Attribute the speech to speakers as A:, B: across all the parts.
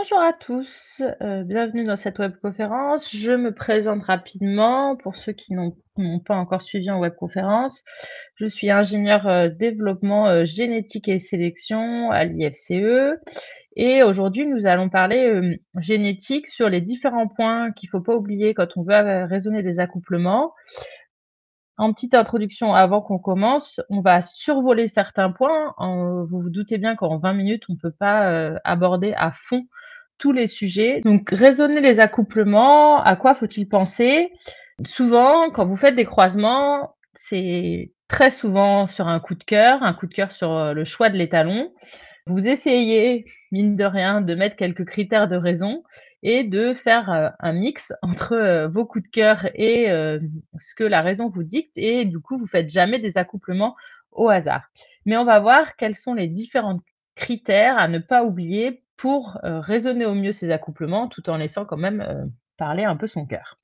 A: Bonjour à tous, bienvenue dans cette webconférence. Je me présente rapidement pour ceux qui m'ont pas encore suivi en webconférence. Je suis ingénieure, développement, génétique et sélection à l'IFCE et aujourd'hui nous allons parler, génétique sur les différents points qu'il faut pas oublier quand on veut, raisonner des accouplements. En petite introduction avant qu'on commence, on va survoler certains points. Vous vous doutez bien qu'en 20 minutes, on ne peut pas, aborder à fond tous les sujets. Donc raisonner les accouplements, à quoi faut-il penser? Souvent, quand vous faites des croisements, c'est très souvent sur un coup de cœur sur, le choix de l'étalon. Vous essayez, mine de rien, de mettre quelques critères de raison et de faire, un mix entre, vos coups de cœur et ce que la raison vous dicte et du coup, vous faites jamais des accouplements au hasard. Mais on va voir quels sont les différents critères à ne pas oublier pour, raisonner au mieux ces accouplements, tout en laissant quand même, parler un peu son cœur.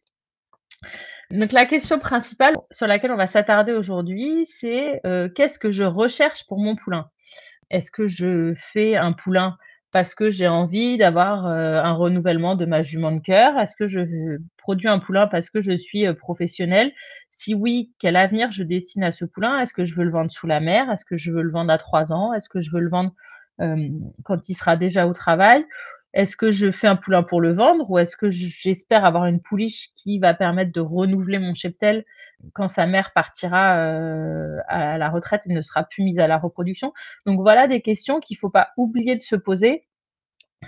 A: Donc la question principale sur laquelle on va s'attarder aujourd'hui, c'est, qu'est-ce que je recherche pour mon poulain? Est-ce que je fais un poulain parce que j'ai envie d'avoir, un renouvellement de ma jument de cœur? Est-ce que je produis un poulain parce que je suis, professionnelle? Si oui, quel avenir je dessine à ce poulain? Est-ce que je veux le vendre sous la mère? Est-ce que je veux le vendre à 3 ans? Est-ce que je veux le vendre, quand il sera déjà au travail? Est-ce que je fais un poulain pour le vendre ou est-ce que j'espère avoir une pouliche qui va permettre de renouveler mon cheptel quand sa mère partira, à la retraite et ne sera plus mise à la reproduction? Donc voilà des questions qu'il faut pas oublier de se poser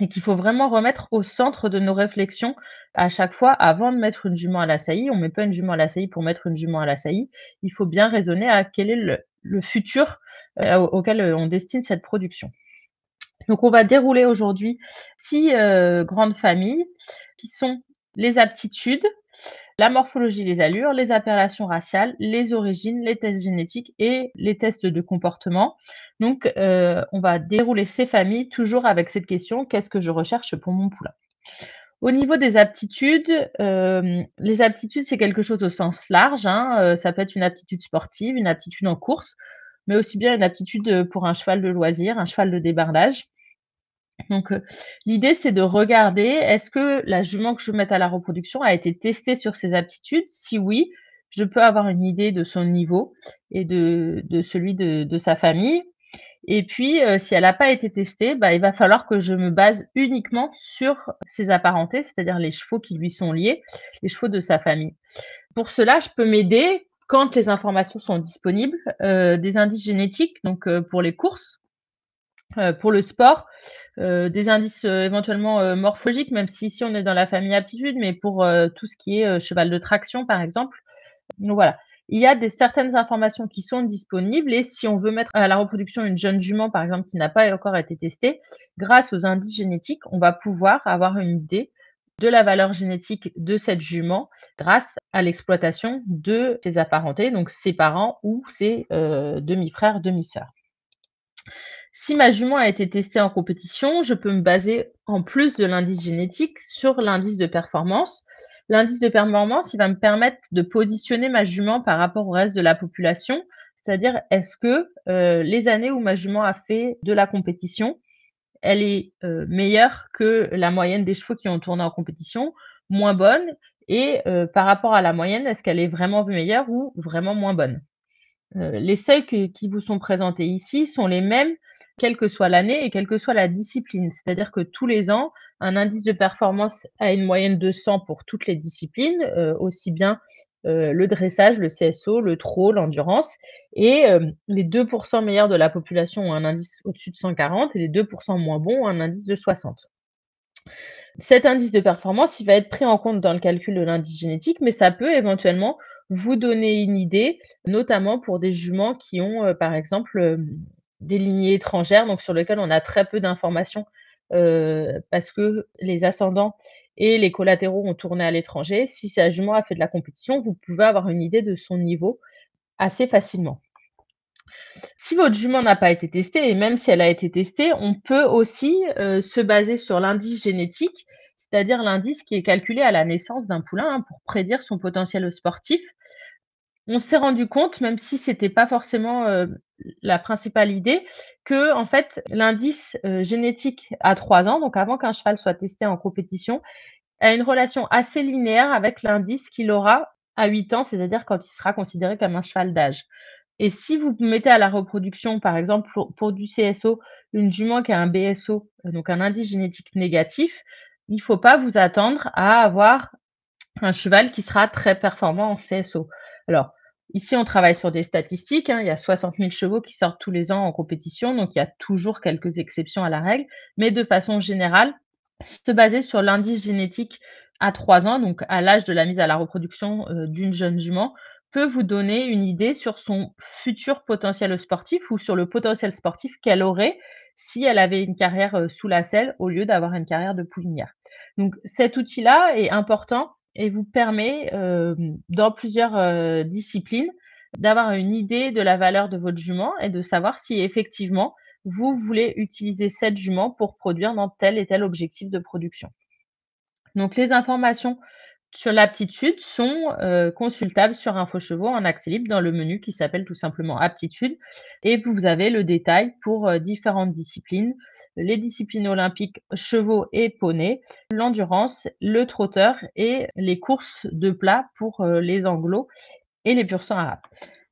A: et qu'il faut vraiment remettre au centre de nos réflexions à chaque fois avant de mettre une jument à la saillie. On met pas une jument à la saillie pour mettre une jument à la saillie. Il faut bien raisonner à quel est le futur, auquel, on destine cette production. Donc on va dérouler aujourd'hui 6 grandes familles qui sont les aptitudes, la morphologie, les allures, les appellations raciales, les origines, les tests génétiques et les tests de comportement. Donc, on va dérouler ces familles toujours avec cette question: «Qu'est-ce que je recherche pour mon poulain?» Au niveau des aptitudes, les aptitudes, c'est quelque chose au sens large, hein, ça peut être une aptitude sportive, une aptitude en course, mais aussi bien une aptitude, pour un cheval de loisir, un cheval de débardage. Donc, l'idée, c'est de regarder, est-ce que la jument que je veux mettre à la reproduction a été testée sur ses aptitudes? Si oui, je peux avoir une idée de son niveau et de celui de sa famille. Et puis, si elle n'a pas été testée, bah, il va falloir que je me base uniquement sur ses apparentés, c'est-à-dire les chevaux qui lui sont liés, les chevaux de sa famille. Pour cela, je peux m'aider, quand les informations sont disponibles, des indices génétiques, donc, pour les courses, pour le sport, des indices, éventuellement, morphologiques, même si ici on est dans la famille aptitude, mais pour, tout ce qui est, cheval de traction, par exemple. Donc voilà, il y a certaines informations qui sont disponibles et si on veut mettre à la reproduction une jeune jument, par exemple, qui n'a pas encore été testée, grâce aux indices génétiques, on va pouvoir avoir une idée de la valeur génétique de cette jument grâce à l'exploitation de ses apparentés, donc ses parents ou ses, demi-frères, demi-sœurs. Si ma jument a été testée en compétition, je peux me baser, en plus de l'indice génétique, sur l'indice de performance. L'indice de performance, il va me permettre de positionner ma jument par rapport au reste de la population. C'est-à-dire, est-ce que, les années où ma jument a fait de la compétition, elle est, meilleure que la moyenne des chevaux qui ont tourné en compétition, moins bonne et par rapport à la moyenne, est-ce qu'elle est vraiment meilleure ou vraiment moins bonne? Les seuils qui vous sont présentés ici sont les mêmes, quelle que soit l'année et quelle que soit la discipline. C'est-à-dire que tous les ans, un indice de performance a une moyenne de 100 pour toutes les disciplines, aussi bien, le dressage, le CSO, le trot, l'endurance et les 2 meilleurs de la population ont un indice au-dessus de 140 et les 2 moins bons ont un indice de 60. Cet indice de performance, il va être pris en compte dans le calcul de l'indice génétique, mais ça peut éventuellement vous donner une idée, notamment pour des juments qui ont, par exemple, des lignées étrangères, donc sur lesquelles on a très peu d'informations, parce que les ascendants et les collatéraux ont tourné à l'étranger. Si sa jument a fait de la compétition, vous pouvez avoir une idée de son niveau assez facilement. Si votre jument n'a pas été testée et même si elle a été testée, on peut aussi, se baser sur l'indice génétique, c'est-à-dire l'indice qui est calculé à la naissance d'un poulain, hein, pour prédire son potentiel sportif. On s'est rendu compte, même si c'était pas forcément, la principale idée que, en fait, l'indice, génétique à 3 ans, donc avant qu'un cheval soit testé en compétition, a une relation assez linéaire avec l'indice qu'il aura à 8 ans, c'est-à-dire quand il sera considéré comme un cheval d'âge. Et si vous mettez à la reproduction, par exemple, pour du CSO, une jument qui a un BSO, donc un indice génétique négatif, il ne faut pas vous attendre à avoir un cheval qui sera très performant en CSO. Alors, ici, on travaille sur des statistiques, hein, il y a 60 000 chevaux qui sortent tous les ans en compétition, donc il y a toujours quelques exceptions à la règle, mais de façon générale, se baser sur l'indice génétique à 3 ans, donc à l'âge de la mise à la reproduction, d'une jeune jument, peut vous donner une idée sur son futur potentiel sportif ou sur le potentiel sportif qu'elle aurait si elle avait une carrière, sous la selle au lieu d'avoir une carrière de poulinière. Donc cet outil-là est important et vous permet, dans plusieurs, disciplines, d'avoir une idée de la valeur de votre jument et de savoir si effectivement vous voulez utiliser cette jument pour produire dans tel et tel objectif de production. Donc les informations sur l'aptitude sont, consultables sur InfoChevaux en accès libre dans le menu qui s'appelle tout simplement aptitude et vous avez le détail pour, différentes disciplines, les disciplines olympiques chevaux et poneys, l'endurance, le trotteur et les courses de plat pour, les anglos et les pur sang arabes.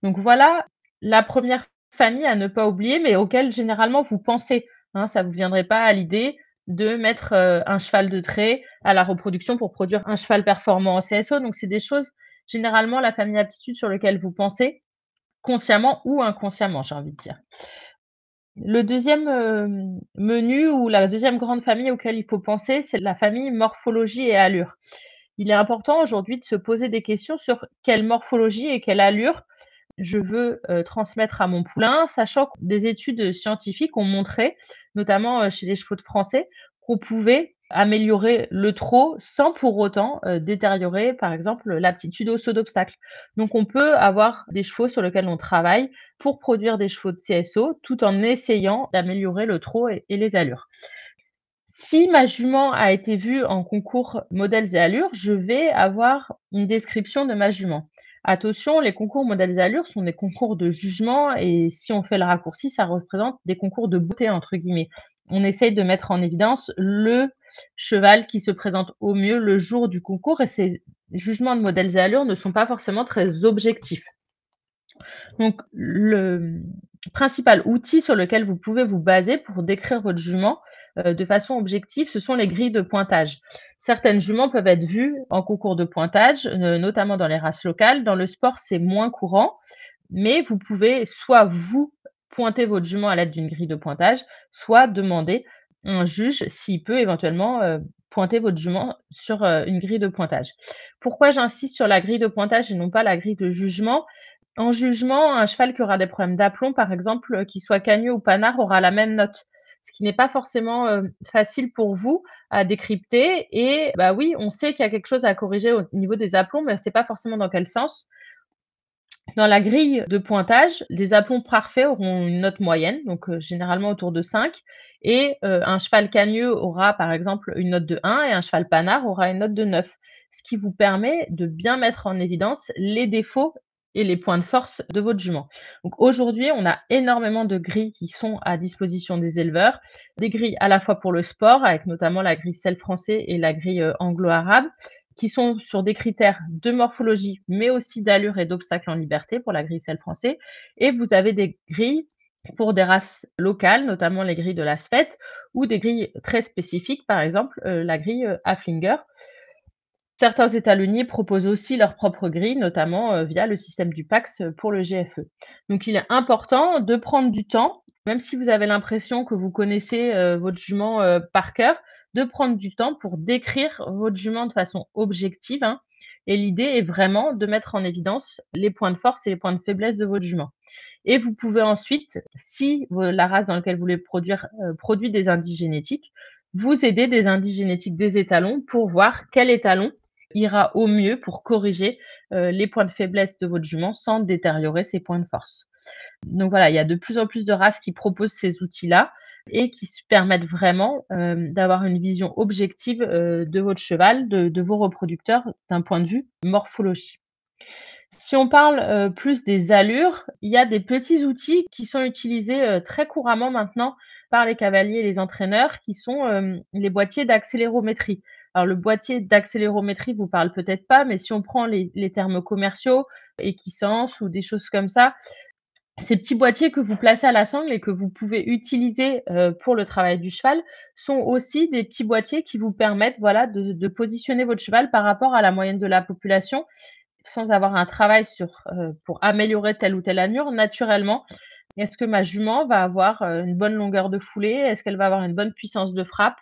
A: Donc voilà la première famille à ne pas oublier, mais auquel généralement vous pensez, hein. Ça vous viendrait pas à l'idée de mettre, un cheval de trait à la reproduction pour produire un cheval performant en CSO. Donc c'est des choses, généralement, la famille aptitude sur lequel vous pensez, consciemment ou inconsciemment, j'ai envie de dire. Le deuxième menu ou la deuxième grande famille auquel il faut penser, c'est la famille morphologie et allure. Il est important aujourd'hui de se poser des questions sur quelle morphologie et quelle allure je veux, transmettre à mon poulain, sachant que des études scientifiques ont montré, notamment, chez les chevaux de Français, qu'on pouvait améliorer le trot sans pour autant, détériorer, par exemple, l'aptitude au saut d'obstacle. Donc on peut avoir des chevaux sur lesquels on travaille pour produire des chevaux de CSO, tout en essayant d'améliorer le trot et les allures. Si ma jument a été vue en concours modèles et allures, je vais avoir une description de ma jument. Attention, les concours modèles et allures sont des concours de jugement et si on fait le raccourci, ça représente des concours de beauté entre guillemets. On essaye de mettre en évidence le cheval qui se présente au mieux le jour du concours et ces jugements de modèles et allures ne sont pas forcément très objectifs. Donc le principal outil sur lequel vous pouvez vous baser pour décrire votre jument, de façon objective, ce sont les grilles de pointage. Certaines juments peuvent être vues en concours de pointage, notamment dans les races locales. Dans le sport, c'est moins courant, mais vous pouvez soit vous pointer votre jument à l'aide d'une grille de pointage, soit demander à un juge s'il peut éventuellement, pointer votre jument sur, une grille de pointage. Pourquoi j'insiste sur la grille de pointage et non pas la grille de jugement? En jugement, un cheval qui aura des problèmes d'aplomb, par exemple, qu'il soit cagneux ou panard, aura la même note. Ce qui n'est pas forcément, facile pour vous à décrypter et bah, oui, on sait qu'il y a quelque chose à corriger au niveau des aplombs, mais on sait pas forcément dans quel sens. Dans la grille de pointage, les aplombs parfaits auront une note moyenne, donc généralement autour de 5 et un cheval cagneux aura, par exemple, une note de 1 et un cheval panard aura une note de 9. Ce qui vous permet de bien mettre en évidence les défauts et les points de force de votre jument. Donc aujourd'hui, on a énormément de grilles qui sont à disposition des éleveurs, des grilles à la fois pour le sport, avec notamment la grille SEL français et la grille, anglo-arabe, qui sont sur des critères de morphologie, mais aussi d'allure et d'obstacle en liberté pour la grille SEL français. Et vous avez des grilles pour des races locales, notamment les grilles de la Sphète ou des grilles très spécifiques, par exemple, la grille, Haflinger. Certains étalonniers proposent aussi leur propre grille, notamment, via le système du PAX, pour le GFE. Donc il est important de prendre du temps, même si vous avez l'impression que vous connaissez, votre jument, par cœur, de prendre du temps pour décrire votre jument de façon objective, hein, et l'idée est vraiment de mettre en évidence les points de force et les points de faiblesse de votre jument. Et vous pouvez ensuite, si la race dans laquelle vous voulez produire, produit des indices génétiques, vous aider des indices génétiques des étalons pour voir quel étalon ira au mieux pour corriger, les points de faiblesse de votre jument sans détériorer ses points de force. Donc voilà, il y a de plus en plus de races qui proposent ces outils-là et qui se permettent vraiment, d'avoir une vision objective, de votre cheval, de vos reproducteurs d'un point de vue morphologie. Si on parle, plus des allures, il y a des petits outils qui sont utilisés, très couramment maintenant par les cavaliers et les entraîneurs qui sont, les boîtiers d'accélérométrie. Alors le boîtier d'accélérométrie vous parle peut-être pas, mais si on prend les termes commerciaux, équisense ou des choses comme ça, ces petits boîtiers que vous placez à la sangle et que vous pouvez utiliser, pour le travail du cheval, sont aussi des petits boîtiers qui vous permettent, voilà, de positionner votre cheval par rapport à la moyenne de la population sans avoir un travail pour améliorer telle ou telle allure, naturellement, est-ce que ma jument va avoir, une bonne longueur de foulée? Est-ce qu'elle va avoir une bonne puissance de frappe?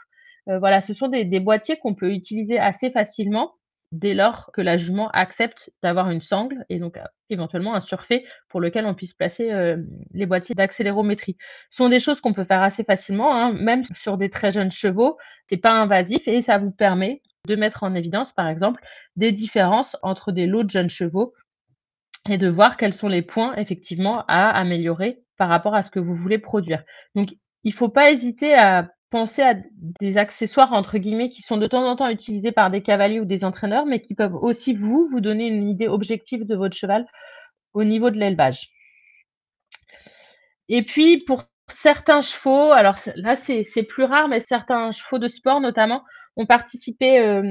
A: Voilà, ce sont des boîtiers qu'on peut utiliser assez facilement, dès lors que la jument accepte d'avoir une sangle et donc, éventuellement un surfait pour lequel on puisse placer, les boîtiers d'accélérométrie. Ce sont des choses qu'on peut faire assez facilement, hein, même sur des très jeunes chevaux. C'est pas invasif et ça vous permet de mettre en évidence, par exemple, des différences entre des lots de jeunes chevaux et de voir quels sont les points effectivement à améliorer par rapport à ce que vous voulez produire. Donc il faut pas hésiter à penser à des «accessoires» entre guillemets qui sont de temps en temps utilisés par des cavaliers ou des entraîneurs, mais qui peuvent aussi vous donner une idée objective de votre cheval au niveau de l'élevage. Et puis pour certains chevaux, alors c'est plus rare, mais certains chevaux de sport notamment ont participé,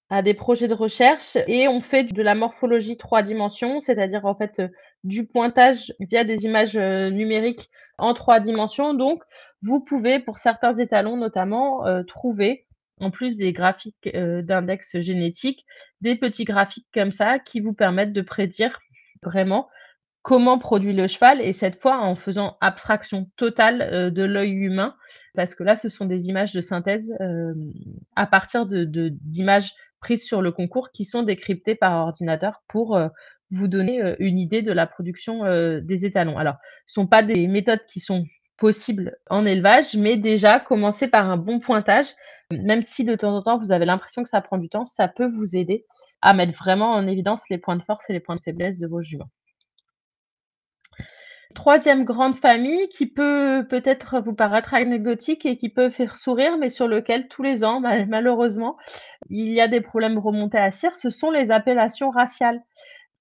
A: à des projets de recherche et ont fait de la morphologie 3 dimensions, c'est-à-dire en fait, du pointage via des images, numériques en 3 dimensions. Donc vous pouvez pour certains étalons notamment, trouver en plus des graphiques, d'index génétique, des petits graphiques comme ça qui vous permettent de prédire vraiment comment produit le cheval et cette fois en faisant abstraction totale, de l'œil humain, parce que là, ce sont des images de synthèse, à partir d'images prises sur le concours qui sont décryptées par ordinateur pour, vous donner, une idée de la production, des étalons. Alors, ce sont pas des méthodes qui sont possibles en élevage, mais déjà commencer par un bon pointage, même si de temps en temps vous avez l'impression que ça prend du temps, ça peut vous aider à mettre vraiment en évidence les points de force et les points de faiblesse de vos juments. Troisième grande famille qui peut peut-être vous paraître anecdotique et qui peut faire sourire, mais sur lequel tous les ans, malheureusement, il y a des problèmes remontés à cire, ce sont les appellations raciales.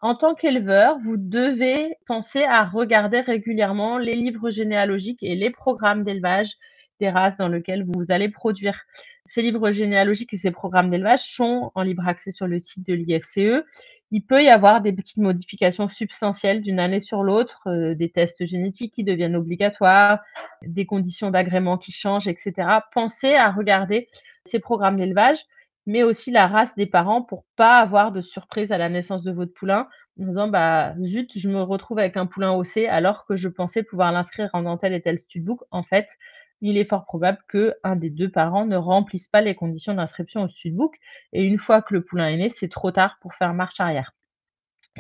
A: En tant qu'éleveur, vous devez penser à regarder régulièrement les livres généalogiques et les programmes d'élevage des races dans lesquelles vous allez produire. Ces livres généalogiques et ces programmes d'élevage sont en libre accès sur le site de l'IFCE. Il peut y avoir des petites modifications substantielles d'une année sur l'autre, des tests génétiques qui deviennent obligatoires, des conditions d'agrément qui changent, et cetera. Pensez à regarder ces programmes d'élevage, mais aussi la race des parents pour pas avoir de surprise à la naissance de votre poulain en disant: «Bah, zut, je me retrouve avec un poulain OC alors que je pensais pouvoir l'inscrire dans tel et tel studbook». En fait, il est fort probable qu'un des 2 parents ne remplisse pas les conditions d'inscription au studbook et une fois que le poulain est né, c'est trop tard pour faire marche arrière.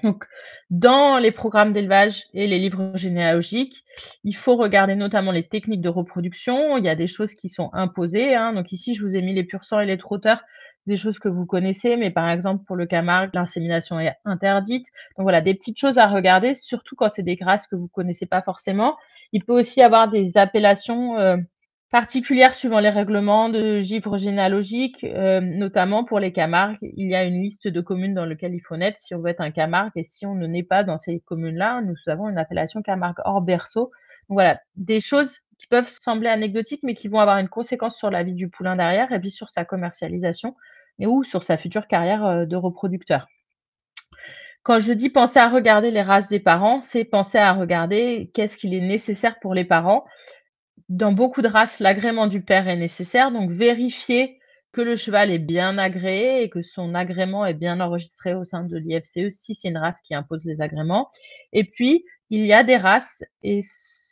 A: Donc, dans les programmes d'élevage et les livres généalogiques, il faut regarder notamment les techniques de reproduction. Il y a des choses qui sont imposées, hein. Donc ici, je vous ai mis les pur sang et les trotteurs, des choses que vous connaissez, mais par exemple, pour le Camargue, l'insémination est interdite. Donc voilà, des petites choses à regarder, surtout quand c'est des races que vous connaissez pas forcément. Il peut aussi y avoir des appellations, particulières suivant les règlements de givre généalogique, notamment pour les Camargues. Il y a une liste de communes dans lequel il faut naître si on veut être un Camargue et si on ne naît pas dans ces communes-là, nous avons une appellation Camargue hors berceau. Donc voilà, des choses qui peuvent sembler anecdotiques, mais qui vont avoir une conséquence sur la vie du poulain derrière et puis sur sa commercialisation et ou sur sa future carrière, de reproducteur. Quand je dis penser à regarder les races des parents, c'est penser à regarder qu'est-ce qu'il est nécessaire pour les parents dans beaucoup de races, l'agrément du père est nécessaire, donc vérifier que le cheval est bien agréé et que son agrément est bien enregistré au sein de l'IFCE si c'est une race qui impose les agréments. Et puis, il y a des races et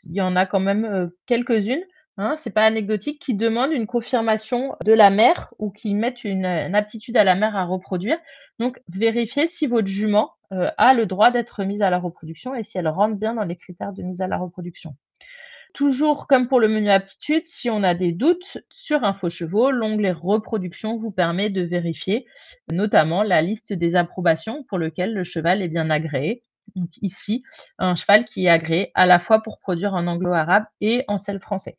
A: il y en a quand même, quelques-unes, hein, c'est pas anecdotique, qui demandent une confirmation de la mère ou qui mettent une aptitude à la mère à reproduire. Donc vérifiez si votre jument, a le droit d'être mise à la reproduction et si elle rentre bien dans les critères de mise à la reproduction. Toujours comme pour le menu aptitude, si on a des doutes sur Info Chevaux, l'onglet reproduction vous permet de vérifier notamment la liste des approbations pour lequel le cheval est bien agréé. Donc ici, un cheval qui est agréé à la fois pour produire en anglo-arabe et en sel français.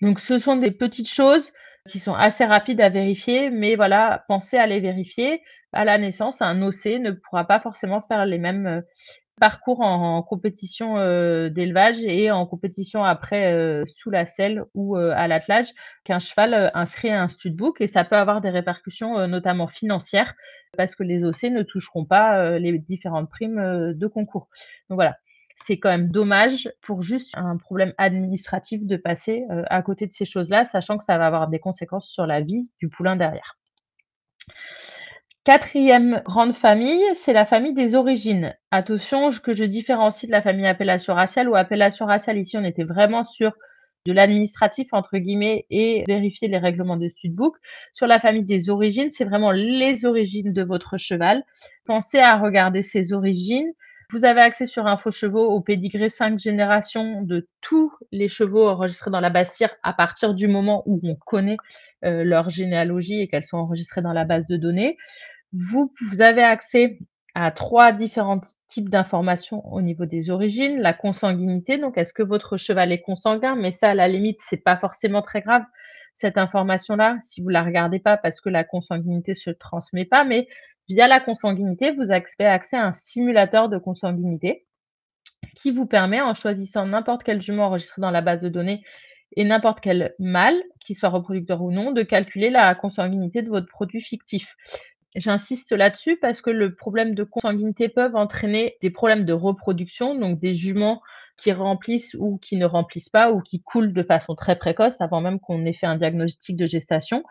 A: Donc ce sont des petites choses, qui sont assez rapides à vérifier, mais voilà, pensez à les vérifier. À la naissance, un OC ne pourra pas forcément faire les mêmes, parcours en compétition, d'élevage et en compétition après, sous la selle ou, à l'attelage qu'un cheval, inscrit à un studbook et ça peut avoir des répercussions, notamment financières parce que les OC ne toucheront pas, les différentes primes, de concours. Donc voilà, c'est quand même dommage pour juste un problème administratif de passer, à côté de ces choses-là, sachant que ça va avoir des conséquences sur la vie du poulain derrière. Quatrième grande famille, c'est la famille des origines. Attention, que je différencie de la famille appellation raciale ou appellation raciale. Ici, on était vraiment sur de «l'administratif» entre guillemets et vérifier les règlements de Studbook. Sur la famille des origines, c'est vraiment les origines de votre cheval. Pensez à regarder ses origines. Vous avez accès sur Info Chevaux au pédigré 5 générations de tous les chevaux enregistrés dans la base CIR à partir du moment où on connaît, leur généalogie et qu'elles sont enregistrées dans la base de données. Vous avez accès à 3 différents types d'informations au niveau des origines. La consanguinité, donc est-ce que votre cheval est consanguin? Mais ça, à la limite, c'est pas forcément très grave, cette information-là, si vous la regardez pas parce que la consanguinité se transmet pas. Mais via la consanguinité, vous avez accès à un simulateur de consanguinité qui vous permet, en choisissant n'importe quelle jument enregistrée dans la base de données et n'importe quel mâle, qu'il soit reproducteur ou non, de calculer la consanguinité de votre produit fictif. J'insiste là-dessus parce que le problème de consanguinité peuvent entraîner des problèmes de reproduction, donc des juments qui remplissent ou qui ne remplissent pas ou qui coulent de façon très précoce avant même qu'on ait fait un diagnostic de gestation.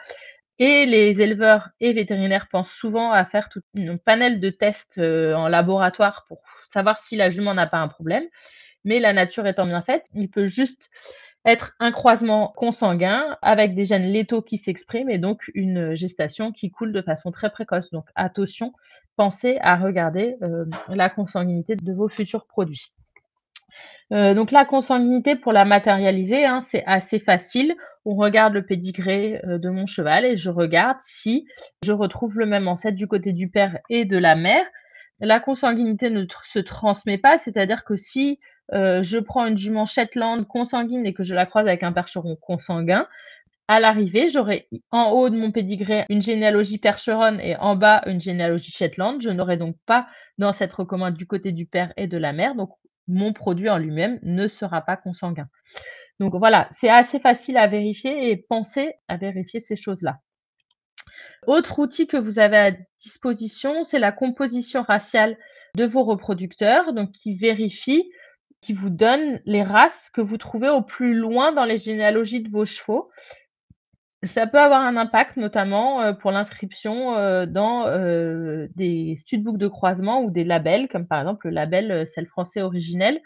A: Et les éleveurs et vétérinaires pensent souvent à faire tout un panel de tests, en laboratoire pour savoir si la jument n'a pas un problème. Mais la nature étant bien faite, il peut juste être un croisement consanguin avec des gènes létaux qui s'expriment et donc une gestation qui coule de façon très précoce. Donc attention, pensez à regarder, la consanguinité de vos futurs produits. Donc la consanguinité pour la matérialiser, hein, c'est assez facile. On regarde le pédigré, de mon cheval et je regarde si je retrouve le même ancêtre du côté du père et de la mère. La consanguinité ne se transmet pas, c'est-à-dire que si, je prends une jument Shetland consanguine et que je la croise avec un percheron consanguin, à l'arrivée, j'aurai en haut de mon pédigré une généalogie percheronne et en bas une généalogie Shetland. Je n'aurai donc pas d'ancêtre commun du côté du père et de la mère, donc mon produit en lui-même ne sera pas consanguin. Donc voilà, c'est assez facile à vérifier et pensez à vérifier ces choses-là. Autre outil que vous avez à disposition, c'est la composition raciale de vos reproducteurs, donc qui vous donne les races que vous trouvez au plus loin dans les généalogies de vos chevaux. Ça peut avoir un impact notamment, pour l'inscription, dans, des studbooks de croisement ou des labels comme par exemple le label, Selle français originel.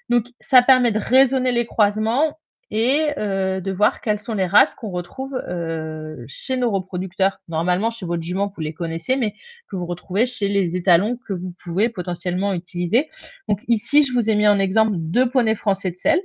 A: Donc ça permet de raisonner les croisements et de voir quelles sont les races qu'on retrouve, chez nos reproducteurs. Normalement, chez votre jument, vous les connaissez, mais que vous retrouvez chez les étalons que vous pouvez potentiellement utiliser. Donc ici, je vous ai mis en exemple 2 poneys français de selle.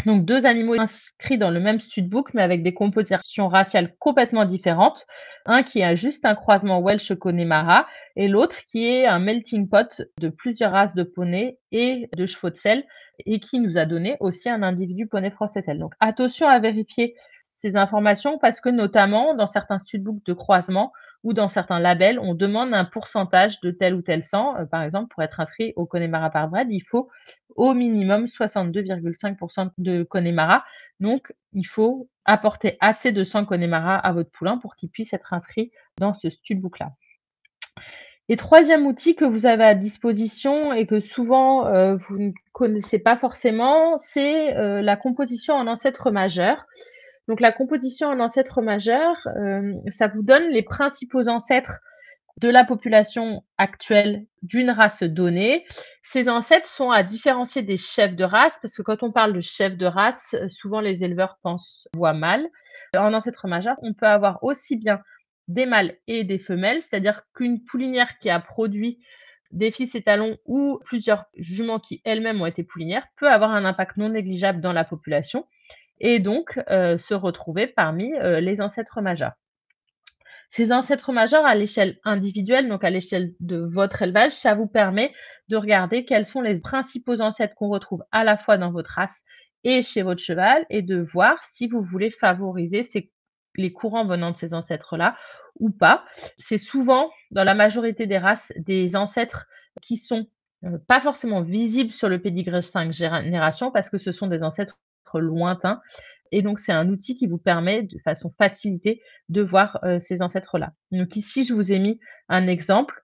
A: Donc 2 animaux inscrits dans le même studbook, mais avec des compositions raciales complètement différentes. Un qui a juste un croisement Welsh Connemara et l'autre qui est un melting pot de plusieurs races de poneys et de chevaux de selle et qui nous a donné aussi un individu poney français selle. Donc attention à vérifier ces informations parce que notamment dans certains studbooks de croisement ou dans certains labels, on demande un pourcentage de tel ou tel sang. Par exemple, pour être inscrit au Connemara par bred, il faut au minimum 62,5 de Connemara. Donc, il faut apporter assez de sang Connemara à votre poulain pour qu'il puisse être inscrit dans ce studbook-là. Et troisième outil que vous avez à disposition et que souvent, vous ne connaissez pas forcément, c'est, la composition en ancêtre majeur. Donc la composition en ancêtre majeur, ça vous donne les principaux ancêtres de la population actuelle d'une race donnée. Ces ancêtres sont à différencier des chefs de race, parce que quand on parle de chef de race, souvent les éleveurs pensent voix mâle. En ancêtre majeur, on peut avoir aussi bien des mâles et des femelles, c'est-à-dire qu'une poulinière qui a produit des fils étalons ou plusieurs juments qui elles-mêmes ont été poulinières peut avoir un impact non négligeable dans la population et donc se retrouver parmi, les ancêtres majeurs. Ces ancêtres majeurs à l'échelle individuelle, donc à l'échelle de votre élevage, ça vous permet de regarder quels sont les principaux ancêtres qu'on retrouve à la fois dans votre race et chez votre cheval et de voir si vous voulez favoriser ces les courants venant de ces ancêtres-là ou pas. C'est souvent, dans la majorité des races, des ancêtres qui sont, pas forcément visibles sur le pédigré 5 générations parce que ce sont des ancêtres lointains et donc c'est un outil qui vous permet de façon facilitée de voir, ces ancêtres-là. Donc ici, je vous ai mis un exemple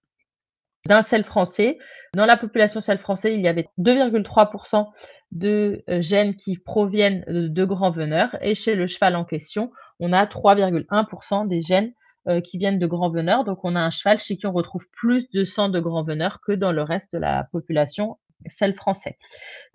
A: d'un sel français. Dans la population sel français, il y avait 2,3 de, gènes qui proviennent, de grands veneurs et chez le cheval en question, on a 3,1 des gènes, qui viennent de grands veneurs. Donc on a un cheval chez qui on retrouve plus de sang de grands veneurs que dans le reste de la population sel français.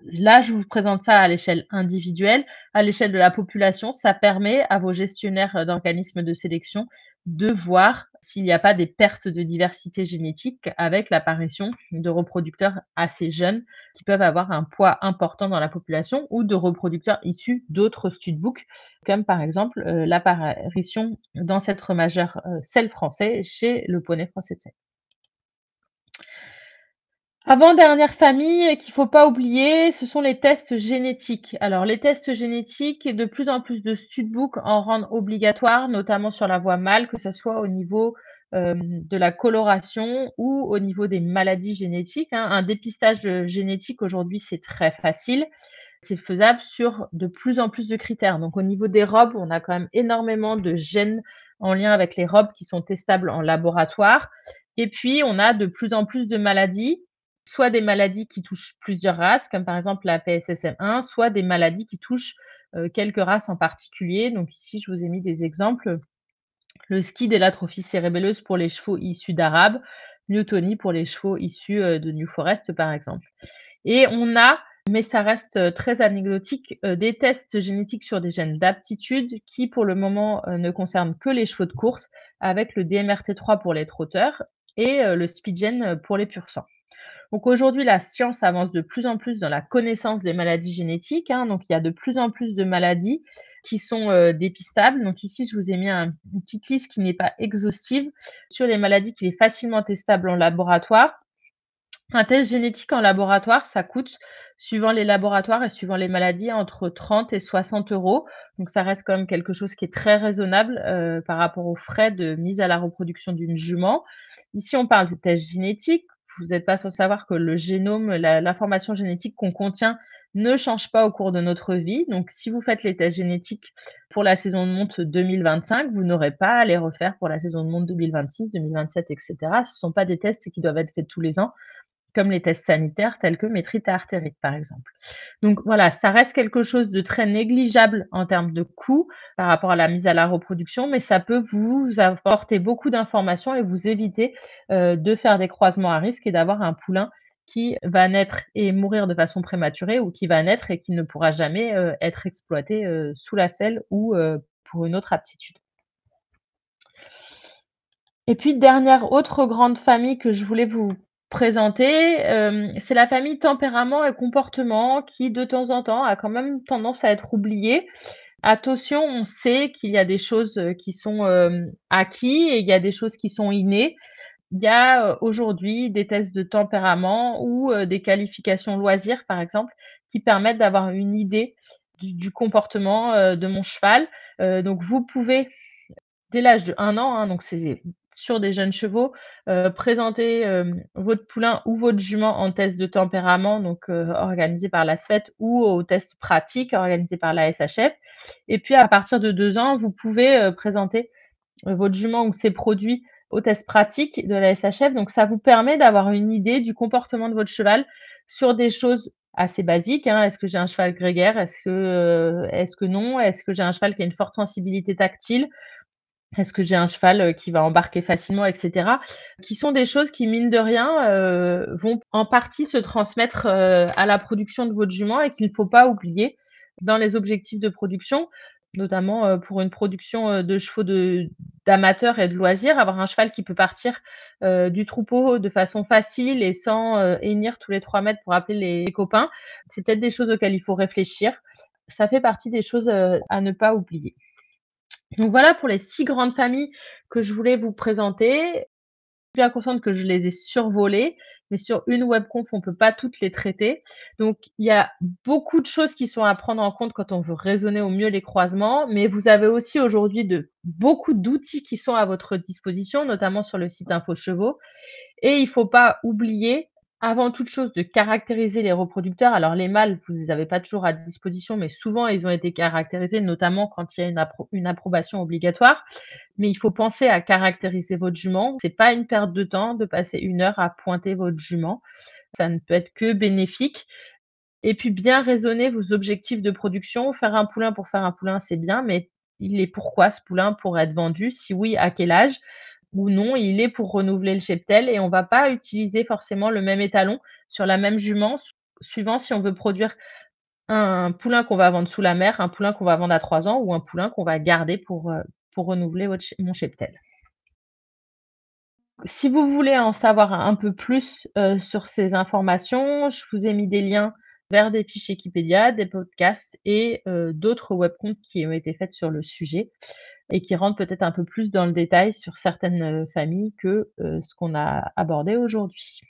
A: Là, je vous présente ça à l'échelle individuelle. À l'échelle de la population, ça permet à vos gestionnaires, d'organismes de sélection de voir s'il n'y a pas des pertes de diversité génétique avec l'apparition de reproducteurs assez jeunes qui peuvent avoir un poids important dans la population ou de reproducteurs issus d'autres studbooks, comme par exemple, l'apparition d'ancêtres majeurs, sel français chez le poney français de sel. Avant-dernière famille qu'il faut pas oublier, ce sont les tests génétiques. Alors les tests génétiques, de plus en plus de studbooks en rendent obligatoires, notamment sur la voie mâle, que ça soit au niveau, de la coloration ou au niveau des maladies génétiques, hein. Un dépistage, génétique aujourd'hui, c'est très facile. C'est faisable sur de plus en plus de critères. Donc au niveau des robes, on a quand même énormément de gènes en lien avec les robes qui sont testables en laboratoire et puis on a de plus en plus de maladies, soit des maladies qui touchent plusieurs races, comme par exemple la PSSM1, soit des maladies qui touchent, quelques races en particulier. Donc ici, je vous ai mis des exemples. Le SCID et l'atrophie cérébelleuse pour les chevaux issus d'Arabes, Myotonie pour les chevaux issus, de New Forest, par exemple. Et on a, mais ça reste, très anecdotique, des tests génétiques sur des gènes d'aptitude qui, pour le moment, ne concernent que les chevaux de course avec le DMRT3 pour les trotteurs et le SpeedGen, pour les pur sang. Donc aujourd'hui, la science avance de plus en plus dans la connaissance des maladies génétiques, hein, donc il y a de plus en plus de maladies qui sont, dépistables. Donc ici, je vous ai mis une petite liste qui n'est pas exhaustive sur les maladies qui est facilement testable en laboratoire. Un test génétique en laboratoire, ça coûte, suivant les laboratoires et suivant les maladies, entre 30 et 60 €. Donc ça reste quand même quelque chose qui est très raisonnable, par rapport aux frais de mise à la reproduction d'une jument. Ici, on parle de test génétique. Vous n'êtes pas sans savoir que le génome, l'information génétique qu'on contient ne change pas au cours de notre vie. Donc si vous faites les tests génétiques pour la saison de monte 2025, vous n'aurez pas à les refaire pour la saison de monte 2026, 2027 et cetera. Ce ne sont pas des tests qui doivent être faits tous les ans comme les tests sanitaires tels que métrite artérique, par exemple. Donc voilà, ça reste quelque chose de très négligeable en termes de coût par rapport à la mise à la reproduction, mais ça peut vous apporter beaucoup d'informations et vous éviter, de faire des croisements à risque et d'avoir un poulain qui va naître et mourir de façon prématurée ou qui va naître et qui ne pourra jamais, être exploité, sous la selle ou, pour une autre aptitude. Et puis dernière autre grande famille que je voulais vous présenter, c'est la famille tempérament et comportement qui, de temps en temps, a quand même tendance à être oubliée. Attention, on sait qu'il y a des choses, qui sont, acquis et il y a des choses qui sont innées. Il y a, aujourd'hui des tests de tempérament ou, des qualifications loisirs, par exemple, qui permettent d'avoir une idée du comportement, de mon cheval. Donc vous pouvez dès l'âge de 1 an, hein, donc c'est sur des jeunes chevaux, présenter, votre poulain ou votre jument en test de tempérament, donc organisé par la SFET ou au test pratique organisé par la SHF. Et puis à partir de 2 ans, vous pouvez, présenter, votre jument ou ses produits au test pratique de la SHF. Donc ça vous permet d'avoir une idée du comportement de votre cheval sur des choses assez basiques, hein. Est-ce que j'ai un cheval grégaire? Est-ce que non? Est-ce que j'ai un cheval qui a une forte sensibilité tactile? Est-ce que j'ai un cheval, qui va embarquer facilement et cetera? Qui sont des choses qui, mine de rien, vont en partie se transmettre, à la production de votre jument et qu'il ne faut pas oublier dans les objectifs de production, notamment, pour une production, de chevaux d'amateurs et de loisirs. Avoir un cheval qui peut partir, du troupeau de façon facile et sans, hennir tous les 3 mètres pour appeler les copains, c'est peut-être des choses auxquelles il faut réfléchir. Ça fait partie des choses, à ne pas oublier. Donc voilà pour les 6 grandes familles que je voulais vous présenter. Je suis bien consciente que je les ai survolées, mais sur une webconf, on peut pas toutes les traiter. Donc il y a beaucoup de choses qui sont à prendre en compte quand on veut raisonner au mieux les croisements, mais vous avez aussi aujourd'hui beaucoup d'outils qui sont à votre disposition, notamment sur le site Info Chevaux. Et il faut pas oublier, avant toute chose, de caractériser les reproducteurs. Alors les mâles, vous les avez pas toujours à disposition, mais souvent ils ont été caractérisés, notamment quand il y a une approbation obligatoire. Mais il faut penser à caractériser votre jument. C'est pas une perte de temps de passer 1 heure à pointer votre jument. Ça ne peut être que bénéfique. Et puis bien raisonner vos objectifs de production. Faire un poulain pour faire un poulain, c'est bien, mais il est pourquoi ce poulain? Pour être vendu? Si oui, à quel âge? Ou non, il est pour renouveler le cheptel et on va pas utiliser forcément le même étalon sur la même jument, suivant si on veut produire un poulain qu'on va vendre sous la mère, un poulain qu'on va vendre à 3 ans ou un poulain qu'on va garder pour renouveler mon cheptel. Si vous voulez en savoir un peu plus, sur ces informations, je vous ai mis des liens vers des fiches Wikipédia, des podcasts et d'autres webcontes qui ont été faites sur le sujet et qui rentrent peut-être un peu plus dans le détail sur certaines, familles que, ce qu'on a abordé aujourd'hui.